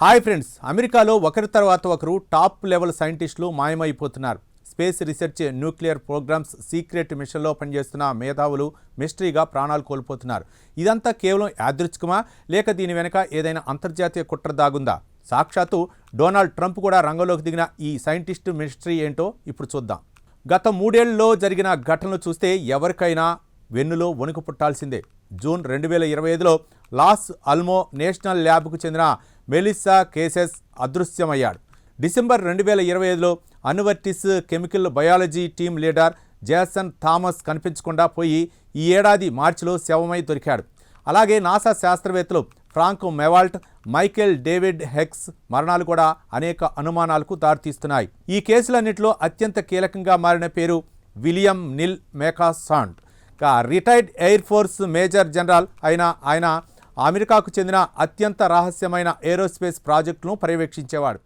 Hi friends, అమెరికాలో ఒకరి తర్వాత ఒకరు టాప్ లెవెల్ సైంటిస్టులు మాయమైపోతున్నారు. Space research, nuclear programmes, secret మిషన్లో పనిచేస్తున్న మేధావులు మిస్టరీగా ప్రాణాలు కోల్పోతున్నారు. ఇదంతా కేవలం యాదృచ్ఛికమా, లేక దీని వెనక ఏదైనా అంతర్జాతీయ కుట్ర దాగుందా? సాక్షాత్తు డొనాల్డ్ ట్రంప్ కూడా రంగంలోకి దిగిన ఈ సైంటిస్టు మిస్టరీ ఏంటో ఇప్పుడు చూద్దాం. గత 3 ఏళ్లలో జరిగిన ఘటనలు చూస్తే ఎవరికైనా వెన్నులో వణుకు పుట్టాల్సిందే. జూన్ 2025లో లాస్ ఆల్మో నేషనల్ ల్యాబ్కు చెందిన మెలిస్సా కేసెస్ అదృశ్యమయ్యాడు. డిసెంబర్ 2025లో అన్వర్టిస్ chemical biology team leader Jason Thomas కనిపించకుండా పోయి ఈ ఏడాది మార్చిలో శవమై దొరికాడు. అలాగే నాసా శాస్త్రవేత్తలు ఫ్రాంక్ మెవాల్ట్, మైకేల్ డేవిడ్ హెక్స్ మరణాలు కూడా అనేక అనుమానాలకు దారితీస్తున్నాయి. ఈ కేసులన్నింటిలో అత్యంత కీలకంగా మారిన పేరు William Neil McCasland. Retired air force major general అయిన ఆయన అమెరికాకు చెందిన అత్యంత రహస్యమైన ఏరోస్పేస్ ప్రాజెక్టును పర్యవేక్షించేవాడు.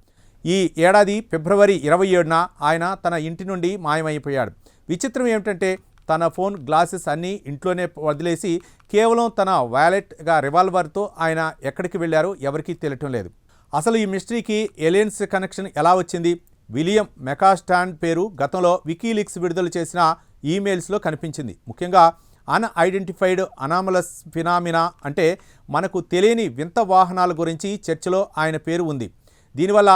ఈ ఏడాది ఫిబ్రవరి 27న ఆయన తన ఇంటి నుండి మాయమైపోయాడు. విచిత్రం ఏమిటంటే తన ఫోన్, గ్లాసెస్ అన్నీ ఇంట్లోనే వదిలేసి కేవలం తన వ్యాలెట్గా రివాల్వర్తో ఆయన ఎక్కడికి వెళ్ళారో ఎవరికీ తెలియటం లేదు. అసలు ఈ మిస్టరీకి ఎలియన్స్ కనెక్షన్ ఎలా వచ్చింది? విలియం మెకాస్టాండ్ పేరు గతంలో వికీలీక్స్ విడుదల చేసిన ఈమెయిల్స్లో కనిపించింది. ముఖ్యంగా అన్ఐడెంటిఫైడ్ అనామలస్ ఫినామినా అంటే మనకు తెలియని వింత వాహనాల గురించి చర్చలో ఆయన పేరు ఉంది. దీనివల్ల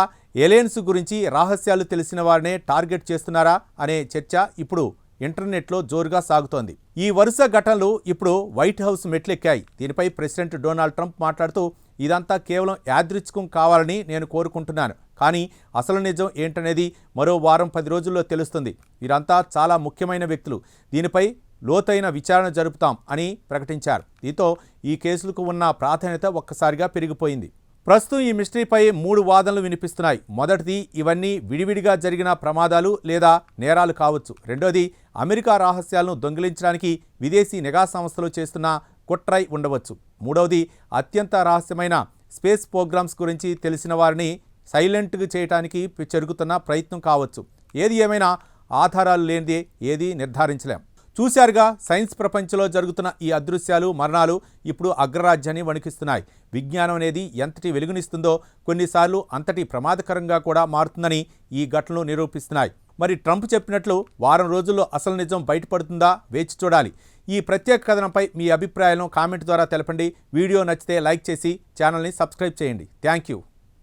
ఏలియన్స్ గురించి రహస్యాలు తెలిసిన వారినే టార్గెట్ చేస్తున్నారా అనే చర్చ ఇప్పుడు ఇంటర్నెట్లో జోరుగా సాగుతోంది. ఈ వరుస ఘటనలు ఇప్పుడు వైట్ హౌస్ మెట్లెక్కాయి. దీనిపై ప్రెసిడెంట్ డొనాల్డ్ ట్రంప్ మాట్లాడుతూ, ఇదంతా కేవలం యాదృచ్ఛికం కావాలని నేను కోరుకుంటున్నాను, కానీ అసలు నిజం ఏంటనేది మరో వారం 10 రోజుల్లో తెలుస్తుంది. వీరంతా చాలా ముఖ్యమైన వ్యక్తులు, దీనిపై లోతైన విచారణ జరుపుతాం అని ప్రకటించారు. దీంతో ఈ కేసులకు ఉన్న ప్రాధాన్యత ఒక్కసారిగా పెరిగిపోయింది. ప్రస్తుతం ఈ మిస్టరీపై 3 వాదనలు వినిపిస్తున్నాయి. మొదటిది, ఇవన్నీ విడివిడిగా జరిగిన ప్రమాదాలు లేదా నేరాలు కావచ్చు. రెండోది, అమెరికా రహస్యాలను దొంగిలించడానికి విదేశీ నిఘా సంస్థలు చేస్తున్న కుట్రై ఉండవచ్చు. మూడవది, అత్యంత రహస్యమైన స్పేస్ ప్రోగ్రామ్స్ గురించి తెలిసిన వారిని సైలెంట్గా చేయడానికి జరుగుతున్న ప్రయత్నం కావచ్చు. ఏది ఏమైనా ఆధారాలు లేనిదే ఏది నిర్ధారించలేం. చూశారుగా, సైన్స్ ప్రపంచంలో జరుగుతున్న ఈ అదృశ్యాలు, మరణాలు ఇప్పుడు అగ్రరాజ్యాన్ని వణికిస్తున్నాయి. విజ్ఞానం అనేది ఎంతటి వెలుగునిస్తుందో కొన్నిసార్లు అంతటి ప్రమాదకరంగా కూడా మారుతుందని ఈ ఘటనలు నిరూపిస్తున్నాయి. మరి ట్రంప్ చెప్పినట్లు వారం రోజుల్లో అసలు నిజం బయటపడుతుందా? వేచి చూడాలి. ఈ ప్రత్యేక కథనంపై మీ అభిప్రాయాలను కామెంట్ ద్వారా తెలపండి. వీడియో నచ్చితే లైక్ చేసి ఛానల్ని సబ్స్క్రైబ్ చేయండి. Thank you.